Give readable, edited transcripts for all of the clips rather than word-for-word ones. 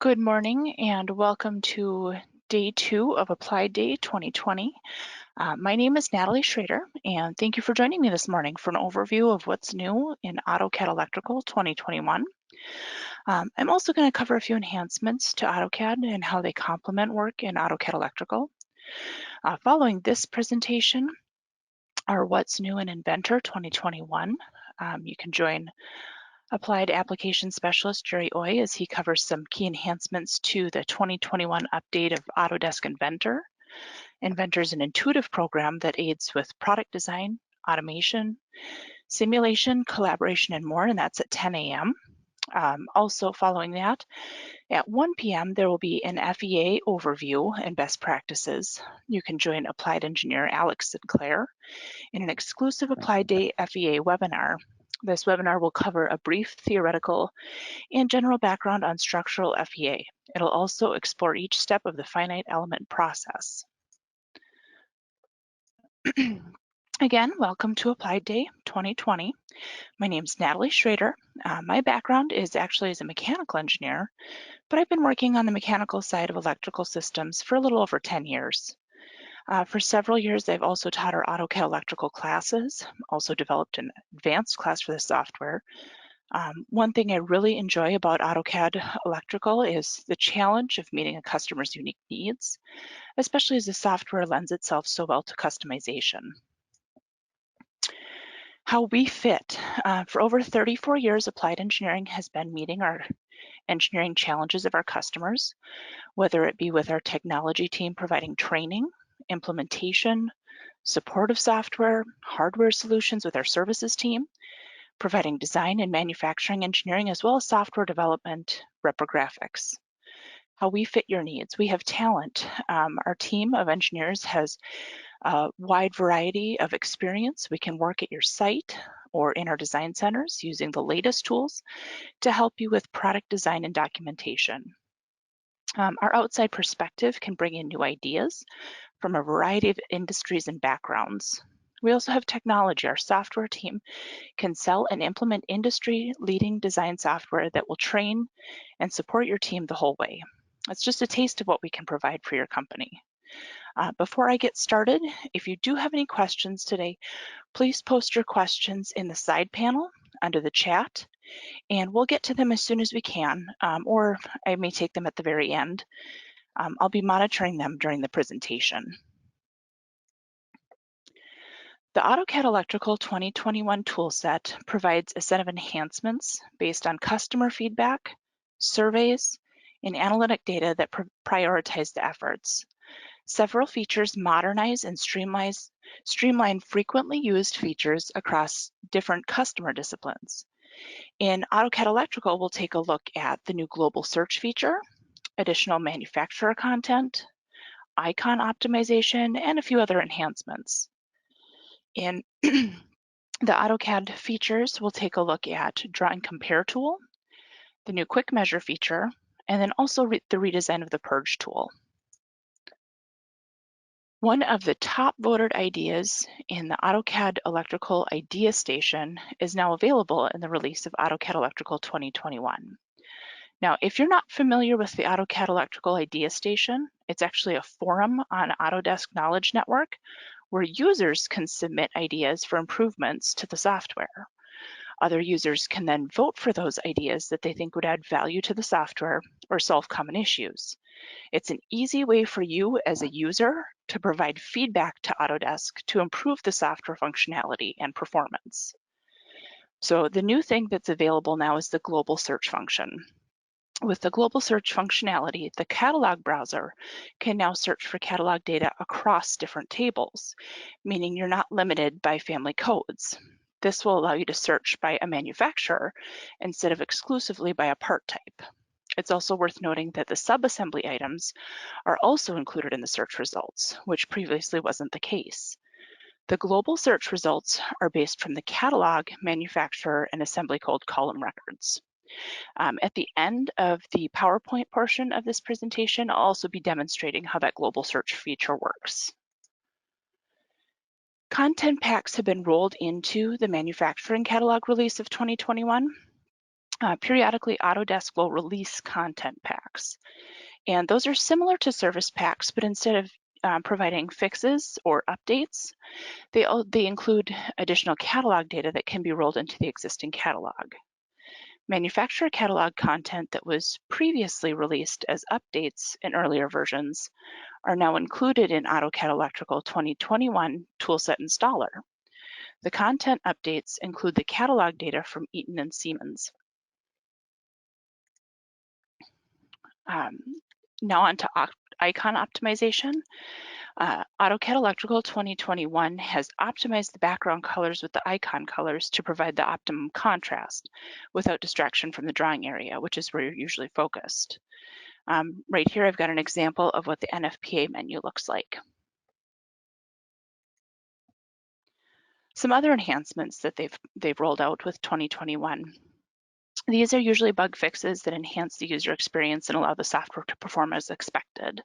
Good morning and welcome to day 2 of Applied Day 2020. My name is Natalie Schroeder and thank you for joining me this morning for an overview of what's new in AutoCAD Electrical 2021. I'm also going to cover a few enhancements to AutoCAD and how they complement work in AutoCAD Electrical. Following this presentation are what's new in Inventor 2021. You can join Applied Application Specialist Jerry Oy as he covers some key enhancements to the 2021 update of Autodesk Inventor. Inventor is an intuitive program that aids with product design, automation, simulation, collaboration, and more, and that's at 10 a.m. Also following that, at 1 p.m. there will be an FEA overview and best practices. You can join Applied Engineer Alex Sinclair in an exclusive Applied Day FEA webinar. This webinar will cover a brief theoretical and general background on structural FEA. It'll also explore each step of the finite element process. Again, welcome to Applied Day 2020. My name is Natalie Schroeder. My background is actually as a mechanical engineer, but I've been working on the mechanical side of electrical systems for a little over 10 years. For several years, I've also taught our AutoCAD electrical classes, also developed an advanced class for the software. One thing I really enjoy about AutoCAD Electrical is the challenge of meeting a customer's unique needs, especially as the software lends itself so well to customization. How we fit. For over 34 years, Applied Engineering has been meeting our engineering challenges of our customers, whether it be with our technology team providing training, implementation, support of software, hardware solutions with our services team, providing design and manufacturing engineering, as well as software development, reprographics. How we fit your needs. We have talent. Our team of engineers has a wide variety of experience. We can work at your site or in our design centers using the latest tools to help you with product design and documentation. Our outside perspective can bring in new ideas from a variety of industries and backgrounds. We also have technology. Our software team can sell and implement industry-leading design software that will train and support your team the whole way. It's just a taste of what we can provide for your company. Before I get started, if you do have any questions today, please post your questions in the side panel under the chat, and we'll get to them as soon as we can, or I may take them at the very end. I'll be monitoring them during the presentation. The AutoCAD Electrical 2021 toolset provides a set of enhancements based on customer feedback, surveys, and analytic data that prioritize the efforts. Several features modernize and streamline frequently used features across different customer disciplines. In AutoCAD Electrical, we'll take a look at the new global search feature, additional manufacturer content, icon optimization, and a few other enhancements. In the AutoCAD features, we'll take a look at Draw and Compare tool, the new Quick Measure feature, and then also the redesign of the Purge tool. One of the top voted ideas in the AutoCAD Electrical Idea Station is now available in the release of AutoCAD Electrical 2021. Now, if you're not familiar with the AutoCAD Electrical Idea Station, it's actually a forum on Autodesk Knowledge Network where users can submit ideas for improvements to the software. Other users can then vote for those ideas that they think would add value to the software or solve common issues. It's an easy way for you as a user to provide feedback to Autodesk to improve the software functionality and performance. So the new thing that's available now is the global search function. With the global search functionality, the catalog browser can now search for catalog data across different tables, meaning you're not limited by family codes. This will allow you to search by a manufacturer instead of exclusively by a part type. It's also worth noting that the subassembly items are also included in the search results, which previously wasn't the case. The global search results are based from the catalog, manufacturer, and assembly code column records. At the end of the PowerPoint portion of this presentation, I'll also be demonstrating how that global search feature works. Content packs have been rolled into the manufacturing catalog release of 2021. Periodically, Autodesk will release content packs. And those are similar to service packs, but instead of providing fixes or updates, they include additional catalog data that can be rolled into the existing catalog. Manufacturer catalog content that was previously released as updates in earlier versions are now included in AutoCAD Electrical 2021 Toolset Installer. The content updates include the catalog data from Eaton and Siemens. Now on to icon optimization. AutoCAD Electrical 2021 has optimized the background colors with the icon colors to provide the optimum contrast without distraction from the drawing area, which is where you're usually focused. Right here, I've got an example of what the NFPA menu looks like. Some other enhancements that they've rolled out with 2021. These are usually bug fixes that enhance the user experience and allow the software to perform as expected.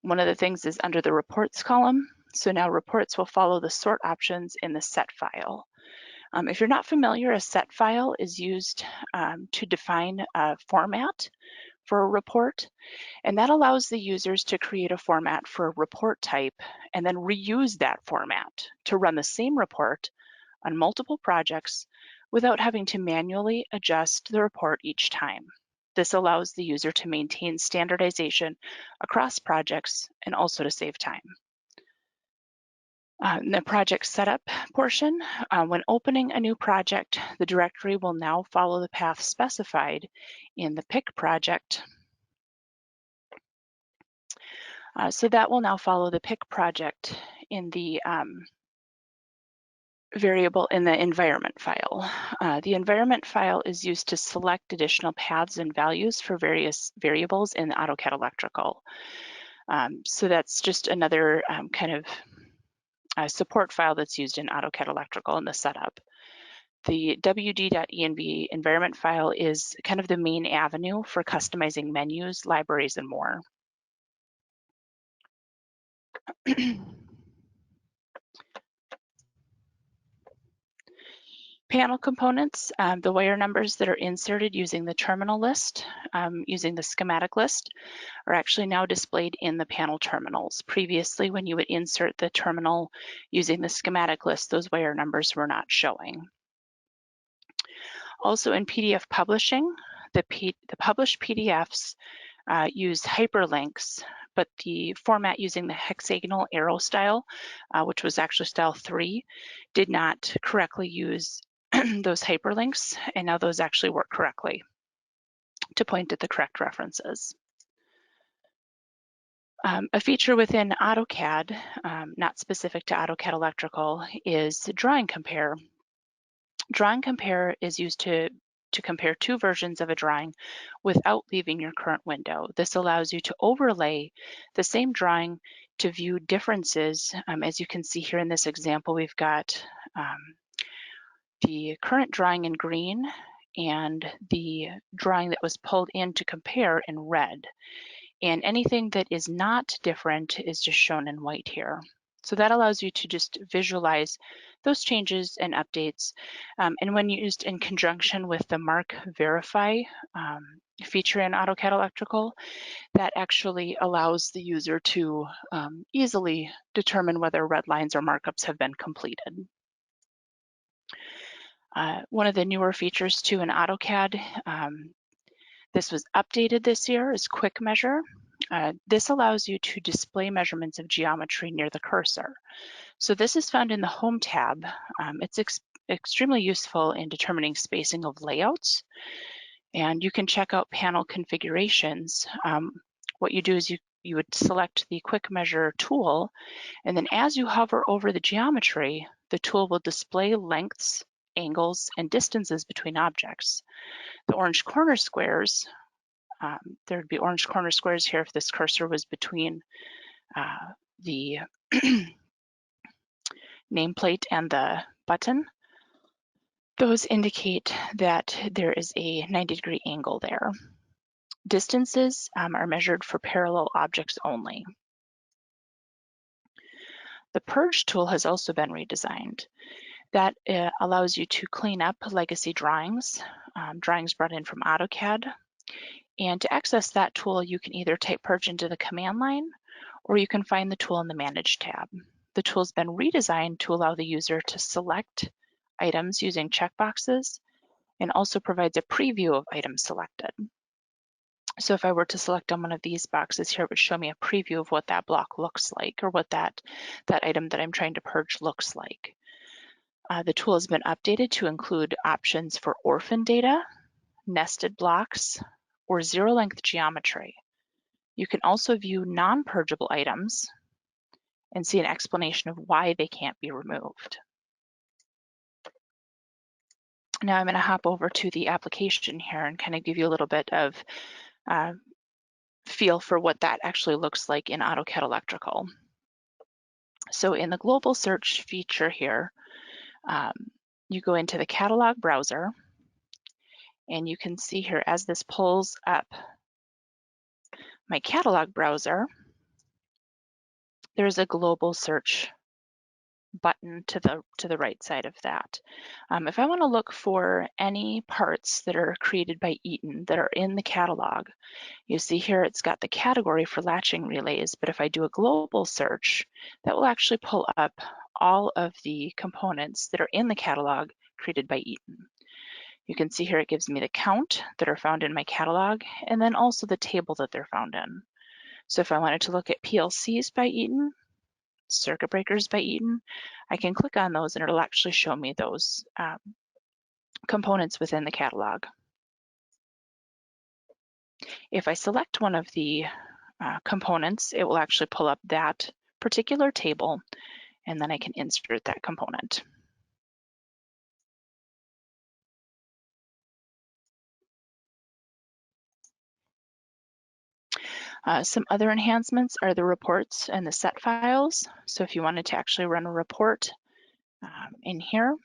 One of the things is under the reports column. So now reports will follow the sort options in the set file. If you're not familiar, a set file is used to define a format for a report, and that allows the users to create a format for a report type and then reuse that format to run the same report on multiple projects without having to manually adjust the report each time. This allows the user to maintain standardization across projects and also to save time. In the project setup portion, when opening a new project, the directory will now follow the path specified in the pick project. So that will now follow the pick project in the variable in the environment file. The environment file is used to select additional paths and values for various variables in AutoCAD Electrical. So that's just another kind of support file that's used in AutoCAD Electrical in the setup. The wd.env environment file is kind of the main avenue for customizing menus, libraries, and more. Panel components, the wire numbers that are inserted using the terminal list, using the schematic list, are actually now displayed in the panel terminals. Previously, when you would insert the terminal using the schematic list, those wire numbers were not showing. Also in PDF publishing, the published PDFs use hyperlinks, but the format using the hexagonal arrow style, which was actually style 3, did not correctly use those hyperlinks, and now those actually work correctly to point at the correct references. A feature within AutoCAD, not specific to AutoCAD Electrical, is Drawing Compare. Drawing Compare is used to compare two versions of a drawing without leaving your current window. This allows you to overlay the same drawing to view differences. As you can see here in this example, we've got the current drawing in green and the drawing that was pulled in to compare in red. And anything that is not different is just shown in white here. So that allows you to just visualize those changes and updates. And when used in conjunction with the Mark Verify feature in AutoCAD Electrical, that actually allows the user to easily determine whether red lines or markups have been completed. One of the newer features too in AutoCAD, this was updated this year, is Quick Measure. This allows you to display measurements of geometry near the cursor. So this is found in the Home tab. It's extremely useful in determining spacing of layouts. And you can check out panel configurations. What you do is you would select the Quick Measure tool, and then as you hover over the geometry, the tool will display lengths, angles, and distances between objects. The orange corner squares, there would be orange corner squares here if this cursor was between the nameplate and the button. Those indicate that there is a 90-degree angle there. Distances are measured for parallel objects only. The Purge tool has also been redesigned. That allows you to clean up legacy drawings drawings brought in from AutoCAD. And to access that tool, you can either type Purge into the command line, or you can find the tool in the Manage tab. The tool's been redesigned to allow the user to select items using checkboxes and also provides a preview of items selected. So if I were to select on one of these boxes here, it would show me a preview of what that block looks like, or what that item that I'm trying to purge looks like. The tool has been updated to include options for orphan data, nested blocks, or zero-length geometry. You can also view non-purgeable items and see an explanation of why they can't be removed. Now I'm going to hop over to the application here and kind of give you a little bit of feel for what that actually looks like in AutoCAD Electrical. So in the global search feature here, you go into the catalog browser, and you can see here as this pulls up my catalog browser, there's a global search button to the right side of that. If I want to look for any parts that are created by Eaton that are in the catalog, you see here it's got the category for latching relays, but if I do a global search, that will actually pull up all of the components that are in the catalog created by Eaton. You can see here it gives me the count that are found in my catalog, and then also the table that they're found in. So if I wanted to look at PLCs by Eaton, circuit breakers by Eaton, I can click on those and it'll actually show me those components within the catalog. If I select one of the components, it will actually pull up that particular table, and then I can insert that component. Some other enhancements are the reports and the set files. So if you wanted to actually run a report in here,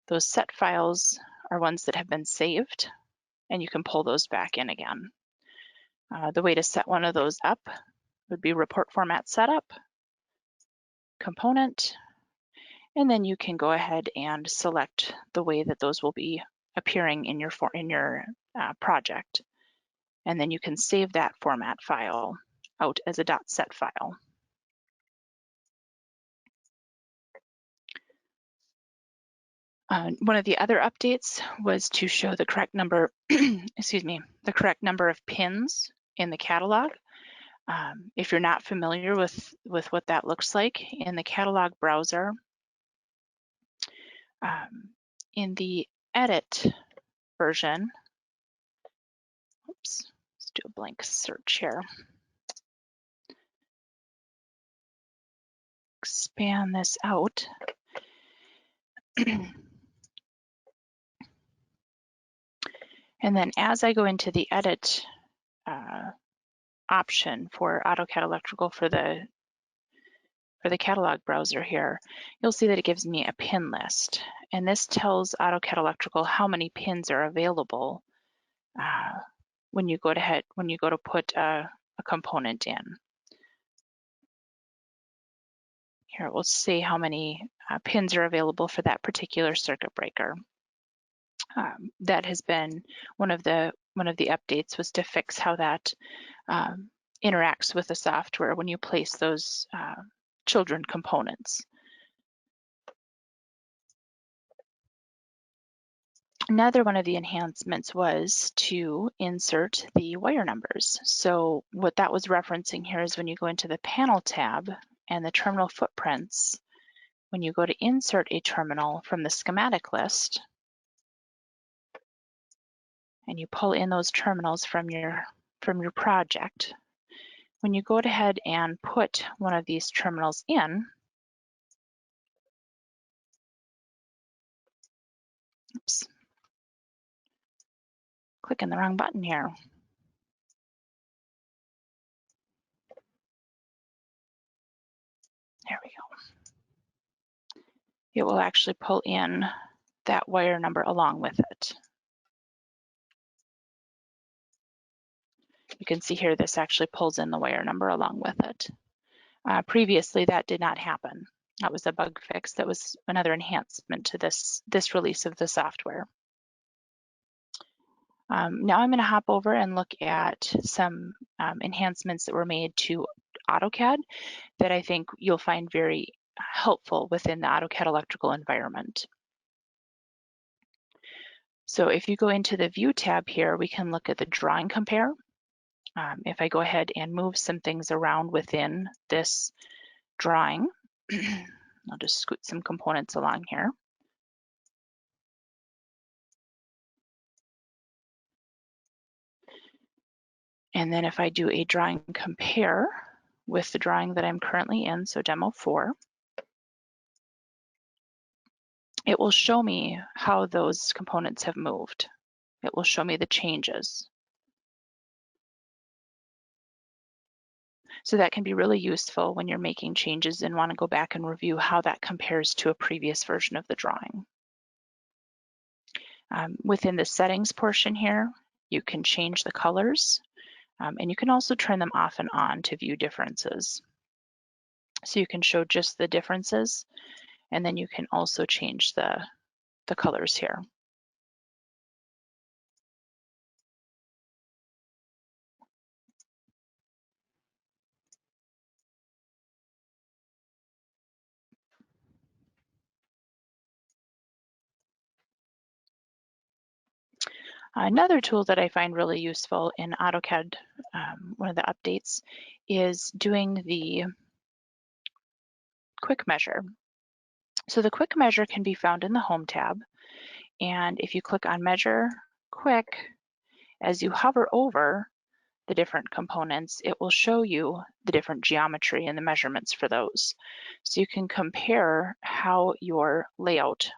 those set files are ones that have been saved, and you can pull those back in again. The way to set one of those up would be report format setup, component, and then you can go ahead and select the way that those will be appearing in your project. And then you can save that format file out as a .set file. One of the other updates was to show the correct number, excuse me, the correct number of pins in the catalog. If you're not familiar with what that looks like, in the catalog browser, in the edit version, oops, let's do a blank search here. Expand this out. And then as I go into the edit option for AutoCAD Electrical for the catalog browser here, you'll see that it gives me a pin list. And this tells AutoCAD Electrical how many pins are available when you go to put a component in. Here it will say how many pins are available for that particular circuit breaker. That has been one of the updates, was to fix how that interacts with the software when you place those children components. Another one of the enhancements was to insert the wire numbers. So what that was referencing here is when you go into the panel tab and the terminal footprints, when you go to insert a terminal from the schematic list, and you pull in those terminals from your project, when you go ahead and put one of these terminals in, oops, clicking the wrong button here. There we go. It will actually pull in that wire number along with it. You can see here this actually pulls in the wire number along with it. Previously that did not happen. That was a bug fix. That was another enhancement to this release of the software. Now I'm going to hop over and look at some enhancements that were made to AutoCAD that I think you'll find very helpful within the AutoCAD Electrical environment. So if you go into the View tab here, we can look at the Drawing Compare. If I go ahead and move some things around within this drawing, I'll just scoot some components along here. And then if I do a drawing compare with the drawing that I'm currently in, so Demo 4, it will show me how those components have moved. It will show me the changes. So that can be really useful when you're making changes and want to go back and review how that compares to a previous version of the drawing. Within the settings portion here, you can change the colors, and you can also turn them off and on to view differences. So you can show just the differences, and then you can also change the colors here. Another tool that I find really useful in AutoCAD, one of the updates, is doing the quick measure. So the quick measure can be found in the Home tab, and if you click on Measure Quick, as you hover over the different components, it will show you the different geometry and the measurements for those. So you can compare how your layout,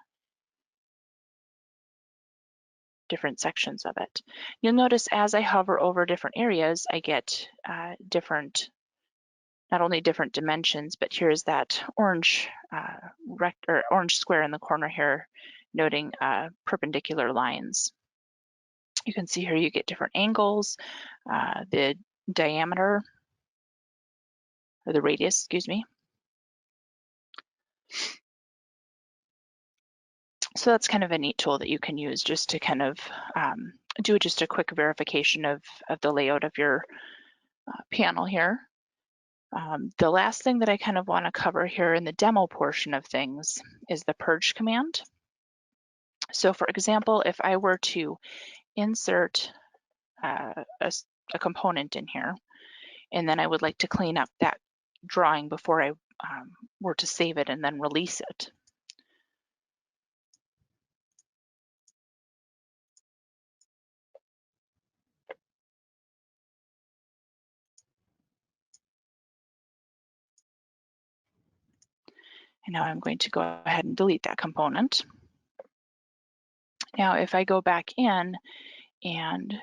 different sections of it. You'll notice as I hover over different areas, I get different, not only different dimensions, but here's that orange orange square in the corner here, noting perpendicular lines. You can see here you get different angles, the diameter, or the radius, excuse me. So that's kind of a neat tool that you can use just to kind of do just a quick verification of the layout of your panel here. The last thing that I kind of want to cover here in the demo portion of things is the purge command. So for example, if I were to insert a component in here, and then I would like to clean up that drawing before I were to save it and then release it. And now I'm going to go ahead and delete that component. Now, if I go back in and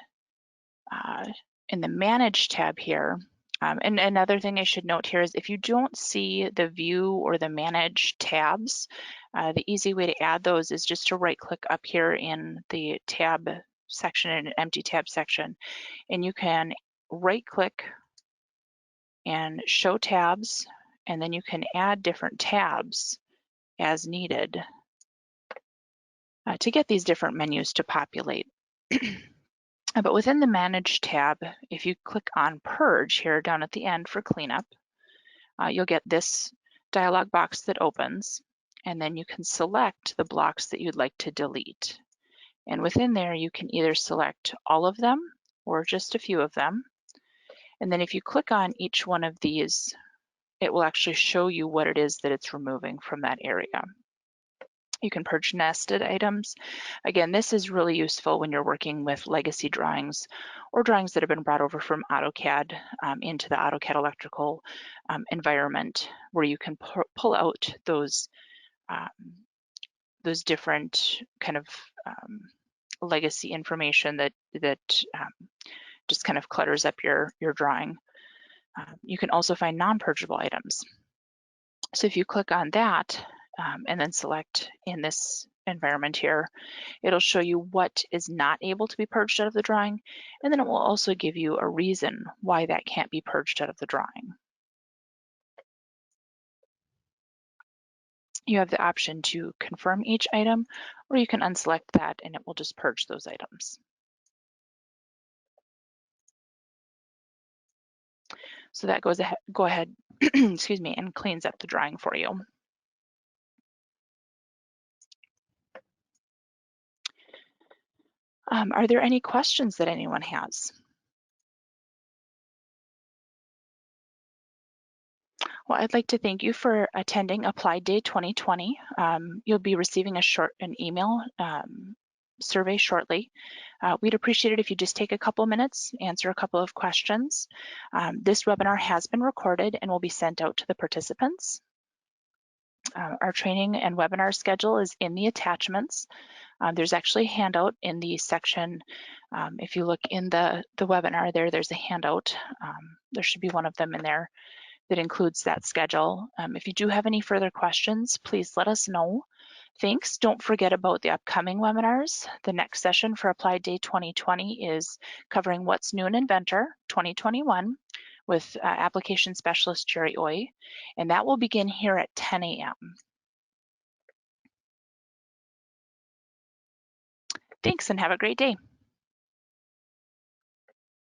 in the Manage tab here, and another thing I should note here is if you don't see the View or the Manage tabs, the easy way to add those is just to right-click up here in the tab section, in an empty tab section, and you can right-click and show tabs, and then you can add different tabs as needed to get these different menus to populate. But within the Manage tab, if you click on Purge here down at the end for cleanup, you'll get this dialog box that opens, and then you can select the blocks that you'd like to delete. And within there, you can either select all of them or just a few of them. And then if you click on each one of these, it will actually show you what it is that it's removing from that area. You can purge nested items. Again, this is really useful when you're working with legacy drawings or drawings that have been brought over from AutoCAD into the AutoCAD Electrical environment, where you can pull out those different kind of legacy information that just kind of clutters up your drawing. You can also find non-purgeable items. So if you click on that, and then select in this environment here, it'll show you what is not able to be purged out of the drawing, and then it will also give you a reason why that can't be purged out of the drawing. You have the option to confirm each item, or you can unselect that and it will just purge those items. So that go ahead, excuse me, and cleans up the drawing for you. Are there any questions that anyone has? Well, I'd like to thank you for attending Applied Day 2020. You'll be receiving an email survey shortly. We'd appreciate it if you just take a couple minutes, answer a couple of questions. This webinar has been recorded and will be sent out to the participants. Our training and webinar schedule is in the attachments. There's actually a handout in the section. If you look in the webinar there's a handout. There should be one of them in there that includes that schedule. If you do have any further questions, please let us know. Thanks. Don't forget about the upcoming webinars. The next session for Applied Day 2020 is covering What's New in Inventor 2021 with application specialist Jerry Oy, and that will begin here at 10 a.m. Thanks and have a great day.